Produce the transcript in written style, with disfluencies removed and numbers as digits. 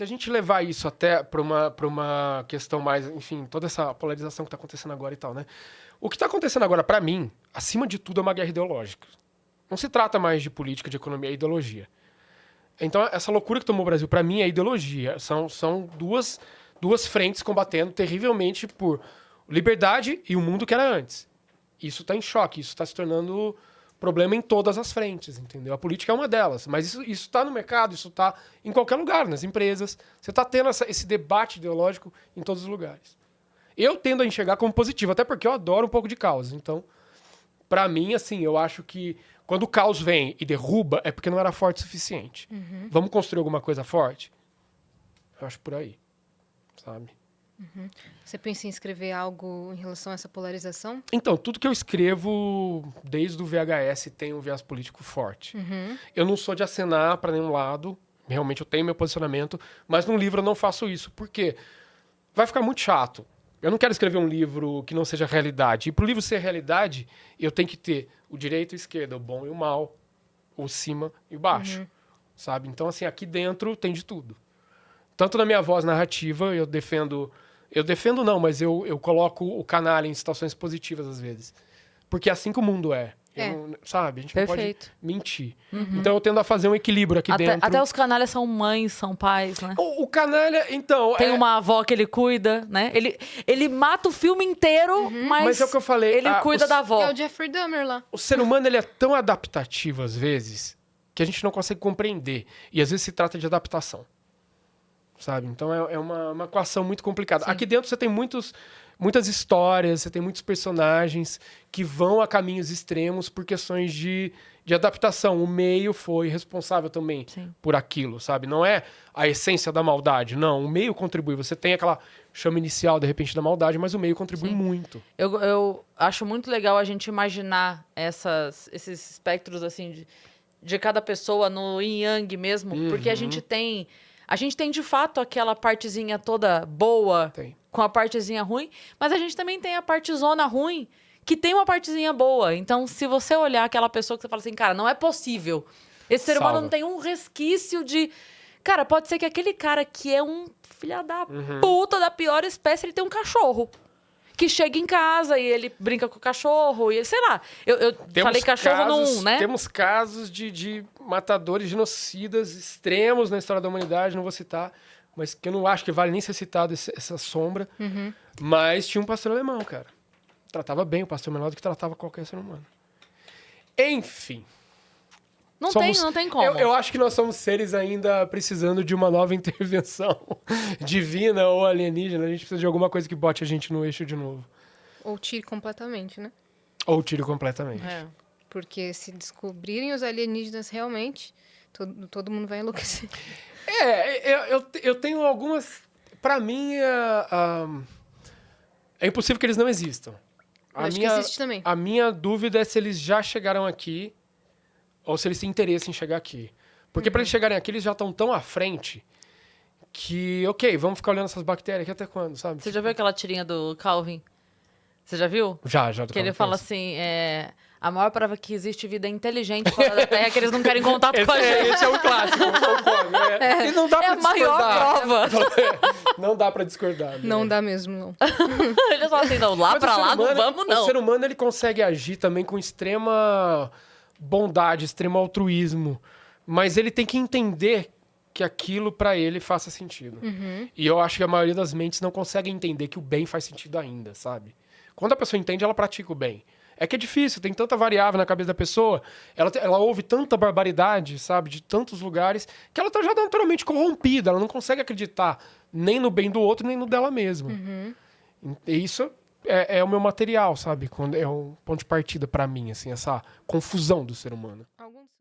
se a gente levar isso até para uma questão mais, enfim, toda essa polarização que está acontecendo agora e tal, né? O que está acontecendo agora, para mim, acima de tudo, é uma guerra ideológica. Não se trata mais de política, de economia, é ideologia. Então, essa loucura que tomou o Brasil, para mim, é ideologia. São duas frentes combatendo terrivelmente por liberdade e o mundo que era antes. Isso está em choque, isso está se tornando problema em todas as frentes, entendeu? A política é uma delas, mas isso está no mercado, isso está em qualquer lugar, nas empresas. Você está tendo esse debate ideológico em todos os lugares. Eu tendo a enxergar como positivo, até porque eu adoro um pouco de caos. Então, para mim, assim, eu acho que quando o caos vem e derruba, é porque não era forte o suficiente. Uhum. Vamos construir alguma coisa forte? Eu acho por aí, sabe? Uhum. Você pensa em escrever algo em relação a essa polarização? Então, tudo que eu escrevo, desde o VHS, tem um viés político forte. Uhum. Eu não sou de acenar para nenhum lado, realmente eu tenho meu posicionamento, mas num livro eu não faço isso. Por quê? Vai ficar muito chato. Eu não quero escrever um livro que não seja realidade. E para o livro ser realidade, eu tenho que ter o direito e a esquerda, o bom e o mal, o cima e o baixo, sabe? Então, assim, aqui dentro tem de tudo. Tanto na minha voz narrativa, eu defendo não, mas eu coloco o canalha em situações positivas às vezes. Porque é assim que o mundo é. Sabe? A gente Perfeito. não pode mentir. Então eu tendo a fazer um equilíbrio aqui dentro. Até os canalhas são mães, são pais, né? O canalha, então... Tem uma avó que ele cuida, né? Ele mata o filme inteiro, Mas é o que eu falei. ele cuida da avó. É o Jeffrey Dahmer lá. O ser humano ele é tão adaptativo às vezes que a gente não consegue compreender. E às vezes se trata de adaptação. Sabe? Então é uma equação muito complicada. Sim. Aqui dentro você tem muitas histórias, você tem muitos personagens que vão a caminhos extremos por questões de adaptação. O meio foi responsável também por aquilo, sabe? Não é a essência da maldade, não. O meio contribui. Você tem aquela chama inicial, de repente, da maldade, mas o meio contribui muito. Eu acho muito legal a gente imaginar esses espectros, assim, de cada pessoa no yin yang mesmo, porque a gente tem de fato aquela partezinha toda boa com a partezinha ruim, mas a gente também tem a partezona ruim que tem uma partezinha boa. Então, se você olhar aquela pessoa que você fala assim, cara, não é possível. Esse ser humano não tem um resquício de... Cara, pode ser que aquele cara que é um filha da puta da pior espécie, ele tem um cachorro. Que chega em casa e ele brinca com o cachorro e sei lá. Eu falei cachorro num, né? Temos casos de matadores genocidas extremos na história da humanidade, não vou citar, mas que eu não acho que vale nem ser citado essa sombra. Mas tinha um pastor alemão, cara. Tratava bem o pastor menor do que tratava qualquer ser humano. Enfim. Não tem como. Eu acho que nós somos seres ainda precisando de uma nova intervenção divina ou alienígena. A gente precisa de alguma coisa que bote a gente no eixo de novo. Ou tire completamente, né? Ou tire completamente. Porque se descobrirem os alienígenas realmente, todo mundo vai enlouquecer. Eu tenho algumas... Pra mim, é impossível que eles não existam. Eu acho que existe também. A minha dúvida é se eles já chegaram aqui ou se eles têm interesse em chegar aqui. Porque para eles chegarem aqui, eles já estão tão à frente que, ok, vamos ficar olhando essas bactérias aqui até quando, sabe? Você já viu aquela tirinha do Calvin? Você já viu? Já. Que ele fala assim, a maior prova que existe vida inteligente fora da Terra é que eles não querem contato com a gente. Esse é um clássico, eu concordo. E não dá pra a maior prova. Não dá pra discordar. Né? Não dá mesmo, não. Eles falam assim, não, lá Mas pra lá não vamos, não. O ser humano, ele consegue agir também com extrema bondade, extremo altruísmo. Mas ele tem que entender que aquilo pra ele faça sentido. E eu acho que a maioria das mentes não consegue entender que o bem faz sentido ainda, sabe? Quando a pessoa entende, ela pratica o bem. É que é difícil, tem tanta variável na cabeça da pessoa, ela ouve tanta barbaridade, sabe, de tantos lugares, que ela tá já naturalmente corrompida, ela não consegue acreditar nem no bem do outro, nem no dela mesma. E isso é o meu material, sabe? É um ponto de partida pra mim, assim, essa confusão do ser humano.